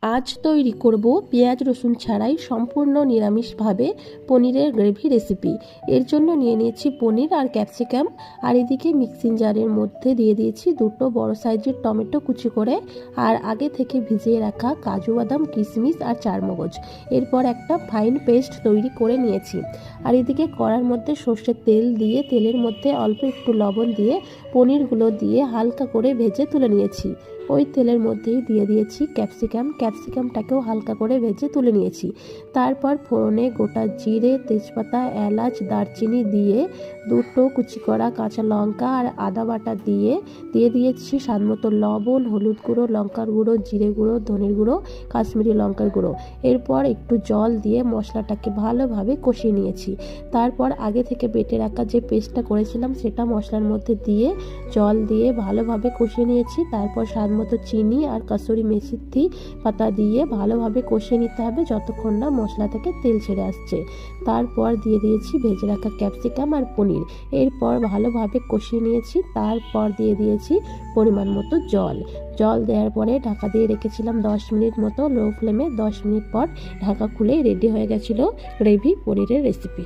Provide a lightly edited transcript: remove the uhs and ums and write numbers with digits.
আজ তৈরি করব পেঁয়াজ রসুন ছাড়াই সম্পূর্ণ নিরামিষভাবে পনিরের গ্রেভি রেসিপি। এর জন্য নিয়ে নিয়েছি পনির আর ক্যাপসিকাম, আর এদিকে মিক্সিং জারের মধ্যে দিয়ে দিয়েছি দুটো বড় সাইজের টমেটো কুচি করে, আর আগে থেকে ভিজিয়ে রাখা কাজু বাদাম, কিশমিশ আর চারমগজ। এরপর একটা ফাইন পেস্ট তৈরি করে নিয়েছি। আর এদিকে কড়ার মধ্যে সর্ষের তেল দিয়ে তেলের মধ্যে অল্প একটু লবণ দিয়ে পনিরগুলো দিয়ে হালকা করে ভেজে তুলে নিয়েছি। ওই তেলের মধ্যেই দিয়ে দিয়েছি ক্যাপসিকামটাকেও হালকা করে ভেজে তুলে নিয়েছি। তারপর ফোড়নে গোটা জিরে, তেজপাতা, এলাচ, দারচিনি দিয়ে দুটো কুচি করা কাঁচা লঙ্কা আর আদা বাটা দিয়ে দিয়েছি স্বাদমতো লবণ, হলুদ গুঁড়ো, লঙ্কার গুঁড়ো, জিরে গুঁড়ো, ধনের গুঁড়ো, কাশ্মীরি লঙ্কার গুঁড়ো। এরপর একটু জল দিয়ে মশলাটাকে ভালোভাবে কষিয়ে নিয়েছি। তারপর আগে থেকে বেটে রাখা যে পেস্টটা করেছিলাম সেটা মশলার মধ্যে দিয়ে জল দিয়ে ভালোভাবে কষিয়ে নিয়েছি। তারপর স্বাদ মতো চিনি আর কাসুরি মেথি পাতা দিয়ে ভালোভাবে কষিয়ে নিতে হবে যতক্ষণ না মশলা থেকে তেল ছেড়ে আসছে। তারপর দিয়ে দিয়েছি ভেজে রাখা ক্যাপসিকাম আর পনির। এরপর ভালোভাবে কষিয়ে নিয়েছি। তারপর দিয়ে দিয়েছি পরিমাণ মতো জল দেওয়ার পরে ঢাকা দিয়ে রেখেছিলাম 10 মিনিট মতো লো ফ্লেমে। 10 মিনিট পর ঢাকা খুলে রেডি হয়ে গেছিলো গ্রেভি পনিরের রেসিপি।